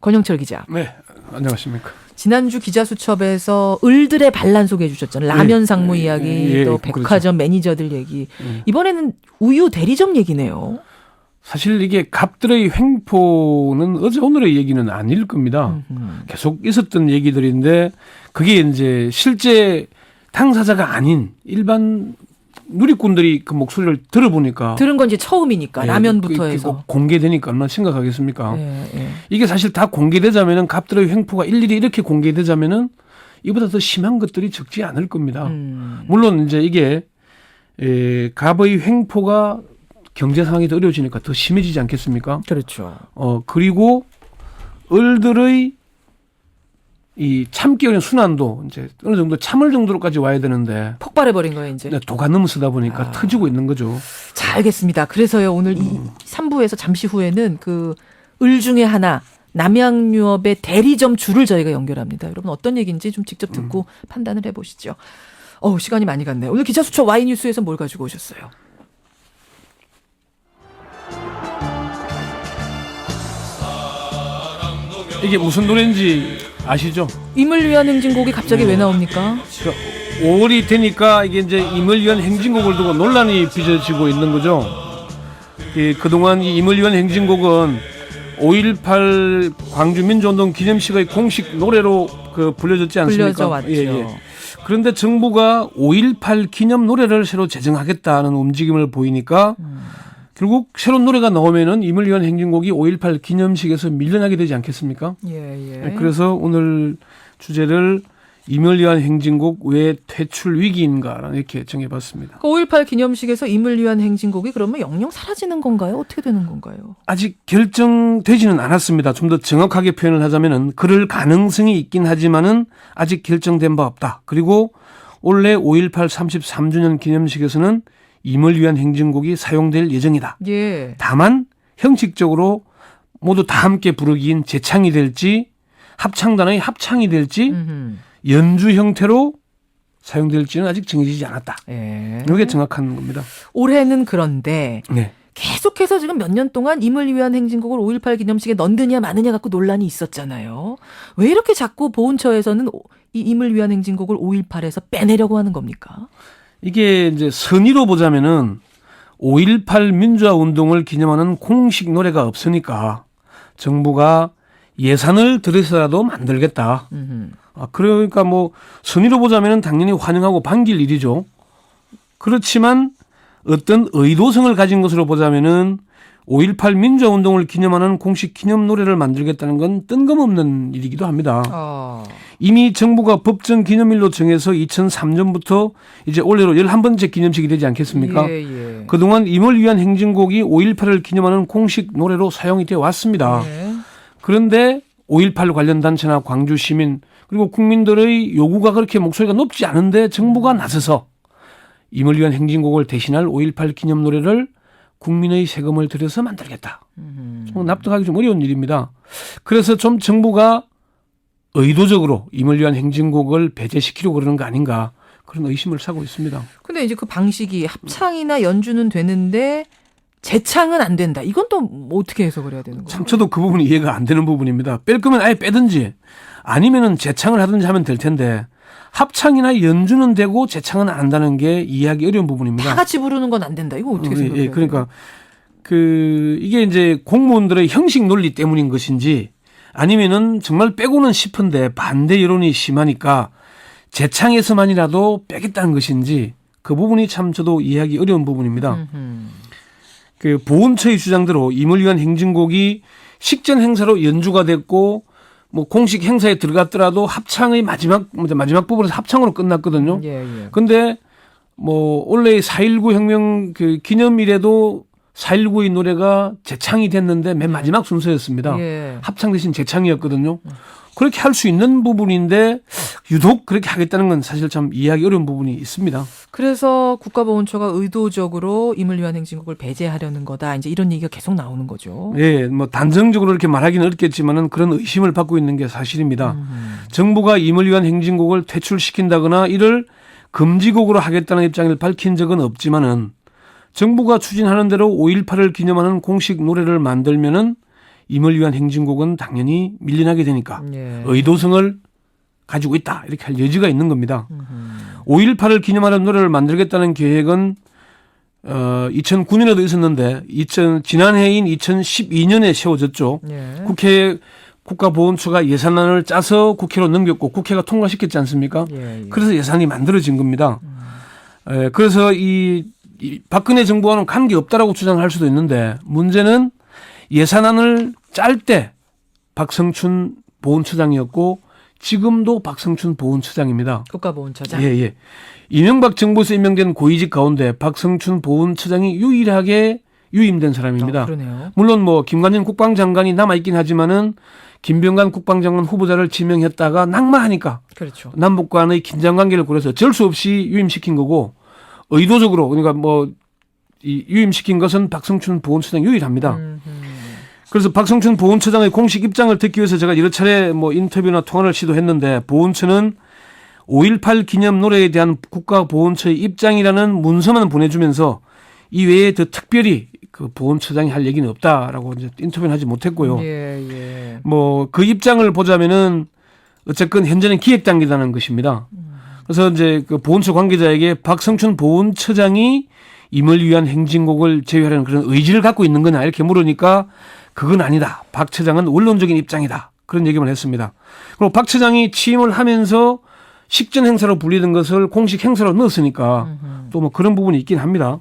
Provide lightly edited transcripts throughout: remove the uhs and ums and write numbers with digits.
권영철 기자. 네, 안녕하십니까. 지난주 기자수첩에서 을들의 반란 소개해 주셨잖아요. 라면 상무 이야기, 또 백화점 그렇죠. 매니저들 얘기. 이번에는 우유 대리점 얘기네요. 사실 이게 갑들의 횡포는 어제 오늘의 얘기는 아닐 겁니다. 계속 있었던 얘기들인데 그게 이제 실제 당사자가 아닌 일반 누리꾼들이 그 목소리를 들어보니까 들은 건 이제 처음이니까 네, 라면부터 해서 공개되니까 얼마나 심각하겠습니까? 이게 사실 다 공개되자면은 갑들의 횡포가 일일이 이렇게 공개되자면은 이보다 더 심한 것들이 적지 않을 겁니다. 물론 이제 이게 갑의 횡포가 경제 상황이 더 어려워지니까 더 심해지지 않겠습니까? 그렇죠. 그리고 을들의 이 참기 어려운 순환도 이제 어느 정도 참을 정도로까지 와야 되는데 폭발해버린 거예요, 이제. 도가 넘어서다 보니까 터지고 있는 거죠. 자, 알겠습니다. 그래서요, 오늘 이 3부에서 잠시 후에는 그 을 중에 하나, 남양유업의 대리점 주를 저희가 연결합니다. 여러분 어떤 얘기인지 좀 직접 듣고 판단을 해보시죠. 시간이 많이 갔네요. 오늘 기자수첩 Y뉴스에서 뭘 가지고 오셨어요? 이게 무슨 노래인지 아시죠? 임을 위한 행진곡이 갑자기 왜 나옵니까? 5월이 되니까 이게 이제 임을 위한 행진곡을 두고 논란이 빚어지고 있는 거죠. 그동안 이 임을 위한 행진곡은 5.18 광주민주운동 기념식의 공식 노래로 불려졌지 않습니까? 불려져 왔죠. 그런데 정부가 5.18 기념 노래를 새로 제정하겠다는 움직임을 보이니까 결국 새로운 노래가 나오면은 임을 위한 행진곡이 5.18 기념식에서 밀려나게 되지 않겠습니까? 그래서 오늘 주제를 임을 위한 행진곡 왜 퇴출 위기인가 이렇게 정해봤습니다. 5.18 기념식에서 임을 위한 행진곡이 그러면 영영 사라지는 건가요? 어떻게 되는 건가요? 아직 결정되지는 않았습니다. 좀 더 정확하게 표현을 하자면은 그럴 가능성이 있긴 하지만은 아직 결정된 바 없다. 그리고 올해 5.18 33주년 기념식에서는 임을 위한 행진곡이 사용될 예정이다. 다만 형식적으로 모두 다 함께 부르기인 재창이 될지 합창단의 합창이 될지 연주 형태로 사용될지는 아직 정해지지 않았다. 이게 정확한 겁니다. 올해는 그런데 계속해서 지금 몇 년 동안 임을 위한 행진곡을 5.18 기념식에 넣느냐 마느냐 갖고 논란이 있었잖아요. 왜 이렇게 자꾸 보훈처에서는 이 임을 위한 행진곡을 5.18에서 빼내려고 하는 겁니까? 이게 이제 선의로 보자면은 5.18 민주화 운동을 기념하는 공식 노래가 없으니까 정부가 예산을 들여서라도 만들겠다. 그러니까 뭐 선의로 보자면은 당연히 환영하고 반길 일이죠. 그렇지만 어떤 의도성을 가진 것으로 보자면은 5.18 민주화 운동을 기념하는 공식 기념 노래를 만들겠다는 건 뜬금없는 일이기도 합니다. 이미 정부가 법정 기념일로 정해서 2003년부터 이제 올해로 11번째 기념식이 되지 않겠습니까? 그동안 임을 위한 행진곡이 5.18을 기념하는 공식 노래로 사용이 되어 왔습니다. 그런데 5.18 관련 단체나 광주 시민 그리고 국민들의 요구가 그렇게 목소리가 높지 않은데 정부가 나서서 임을 위한 행진곡을 대신할 5.18 기념 노래를 국민의 세금을 들여서 만들겠다. 납득하기 좀 어려운 일입니다. 그래서 좀 정부가 의도적으로 임을 위한 행진곡을 배제시키려고 그러는 거 아닌가 그런 의심을 사고 있습니다. 근데 이제 그 방식이 합창이나 연주는 되는데 재창은 안 된다. 이건 또 어떻게 해석을 해야 되는 거예요? 참 저도 그 부분이 이해가 안 되는 부분입니다. 뺄 거면 아예 빼든지 아니면은 재창을 하든지 하면 될 텐데 합창이나 연주는 되고 재창은 안 한다는 게 이해하기 어려운 부분입니다. 다 같이 부르는 건 안 된다. 이거 어떻게 생각해요? 그러니까 이게 이제 공무원들의 형식 논리 때문인 것인지 아니면은 정말 빼고는 싶은데 반대 여론이 심하니까 재창에서만이라도 빼겠다는 것인지 그 부분이 참 저도 이해하기 어려운 부분입니다. 보훈처의 주장대로 임을 위한 행진곡이 식전 행사로 연주가 됐고 뭐 공식 행사에 들어갔더라도 합창의 마지막 부분에서 합창으로 끝났거든요. 근데 뭐 원래 4.19 혁명 기념일에도 4.19의 노래가 재창이 됐는데 맨 마지막 순서였습니다. 합창 대신 재창이었거든요. 그렇게 할 수 있는 부분인데 유독 그렇게 하겠다는 건 사실 참 이해하기 어려운 부분이 있습니다. 그래서 국가보훈처가 의도적으로 임을 위한 행진곡을 배제하려는 거다. 이제 이런 얘기가 계속 나오는 거죠. 뭐 단정적으로 이렇게 말하기는 어렵겠지만은 그런 의심을 받고 있는 게 사실입니다. 정부가 임을 위한 행진곡을 퇴출시킨다거나 이를 금지곡으로 하겠다는 입장을 밝힌 적은 없지만은 정부가 추진하는 대로 5.18을 기념하는 공식 노래를 만들면은 임을 위한 행진곡은 당연히 밀려나게 되니까 예. 의도성을 가지고 있다. 이렇게 할 여지가 있는 겁니다. 5.18을 기념하는 노래를 만들겠다는 계획은 2009년에도 있었는데 지난해인 2012년에 세워졌죠. 예. 국회 국가보훈처가 예산안을 짜서 국회로 넘겼고 국회가 통과시켰지 않습니까? 예, 예. 그래서 예산이 만들어진 겁니다. 그래서 이 박근혜 정부와는 관계없다라고 주장할 수도 있는데 문제는 예산안을 짤 때 박성춘 보훈처장이었고 지금도 박성춘 보훈처장입니다. 국가보훈처장. 예, 예. 이명박 정부에서 임명된 고위직 가운데 박성춘 보훈처장이 유일하게 유임된 사람입니다. 그러네요. 물론 뭐 김관진 국방장관이 남아있긴 하지만은 김병관 국방장관 후보자를 지명했다가 낙마하니까 그렇죠. 남북 간의 긴장관계를 고려해서 어쩔 수 없이 유임시킨 거고 의도적으로 그러니까 뭐 이 유임시킨 것은 박성춘 보훈처장 유일합니다. 그래서 박성춘 보훈처장의 공식 입장을 듣기 위해서 제가 여러 차례 뭐 인터뷰나 통화를 시도했는데 보훈처는 5.18 기념 노래에 대한 국가보훈처의 입장이라는 문서만 보내주면서 이외에 더 특별히 그 보훈처장이 할 얘기는 없다라고 이제 인터뷰는 하지 못했고요. 예, 예. 뭐 그 입장을 보자면은 어쨌건 현재는 기획 단계라는 것입니다. 그래서 이제 그 보훈처 관계자에게 박성춘 보훈처장이 임을 위한 행진곡을 제외하려는 그런 의지를 갖고 있는 거냐 이렇게 물으니까 그건 아니다. 박 처장은 원론적인 입장이다. 그런 얘기만 했습니다. 그리고 박 처장이 취임을 하면서 식전 행사로 불리던 것을 공식 행사로 넣었으니까 또 뭐 그런 부분이 있긴 합니다.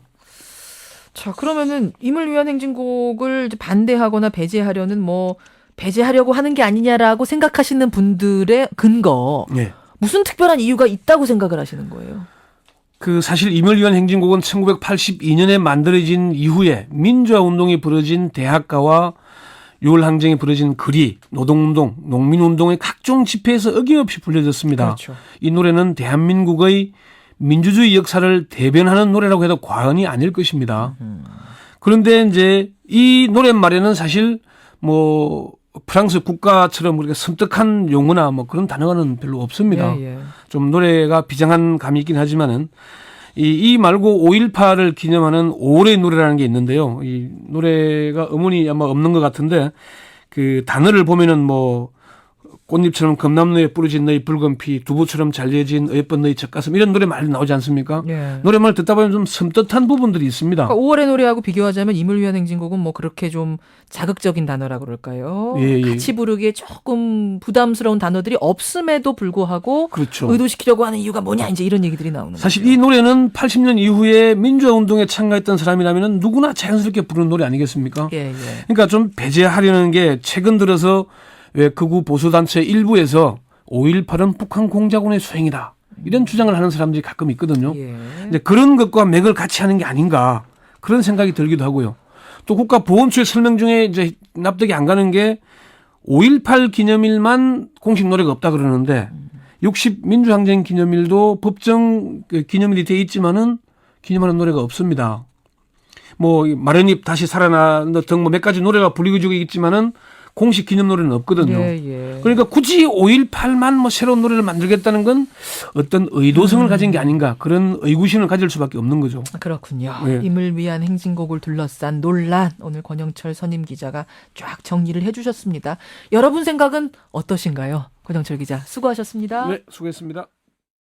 자, 그러면은 임을 위한 행진곡을 이제 반대하거나 배제하려는 뭐 배제하려고 하는 게 아니냐라고 생각하시는 분들의 근거. 예. 무슨 특별한 이유가 있다고 생각을 하시는 거예요? 그 사실 임을 위한 행진곡은 1982년에 만들어진 이후에 민주화 운동이 벌어진 대학가와 6월 항쟁이 벌어진 거리, 노동운동, 농민운동의 각종 집회에서 어김없이 불려졌습니다. 그렇죠. 이 노래는 대한민국의 민주주의 역사를 대변하는 노래라고 해도 과언이 아닐 것입니다. 그런데 이제 이 노랫말에는 사실 뭐 프랑스 국가처럼 우리가 섬뜩한 용어나 뭐 그런 단어는 별로 없습니다. 예, 예. 좀 노래가 비장한 감이 있긴 하지만은 이 말고 5.18을 기념하는 5월의 노래라는 게 있는데요. 이 노래가 음원이 아마 없는 것 같은데 그 단어를 보면은 뭐 꽃잎처럼 금남로에 뿌려진 너희 붉은 피, 두부처럼 잘려진 예쁜 너희 젖가슴 이런 노래 많이 나오지 않습니까? 예. 노래말 듣다 보면 좀 섬뜩한 부분들이 있습니다. 그러니까 5월의 노래하고 비교하자면 임을 위한 행진곡은 뭐 그렇게 좀 자극적인 단어라 그럴까요? 예, 예. 같이 부르기에 조금 부담스러운 단어들이 없음에도 불구하고 그렇죠. 의도시키려고 하는 이유가 뭐냐 이제 이런 얘기들이 나오는 사실 거죠. 이 노래는 80년 이후에 민주화 운동에 참가했던 사람이라면 누구나 자연스럽게 부르는 노래 아니겠습니까? 예, 예. 그러니까 좀 배제하려는 게 최근 들어서 왜 극우 보수단체 일부에서 5.18은 북한 공작원의 수행이다. 이런 주장을 하는 사람들이 가끔 있거든요. 예. 근데 그런 것과 맥을 같이 하는 게 아닌가 그런 생각이 들기도 하고요. 또 국가보훈처의 설명 중에 이제 납득이 안 가는 게 5.18 기념일만 공식 노래가 없다 그러는데 60 민주항쟁 기념일도 법정 기념일이 돼 있지만은 기념하는 노래가 없습니다. 뭐 마련잎 다시 살아나 등 뭐 몇 가지 노래가 불리고 있지만은 공식 기념 노래는 없거든요. 예, 예. 그러니까 굳이 5.18만 뭐 새로운 노래를 만들겠다는 건 어떤 의도성을 가진 게 아닌가 그런 의구심을 가질 수밖에 없는 거죠. 그렇군요. 예. 임을 위한 행진곡을 둘러싼 논란 오늘 권영철 선임 기자가 쫙 정리를 해주셨습니다. 여러분 생각은 어떠신가요? 권영철 기자 수고하셨습니다. 네, 수고했습니다.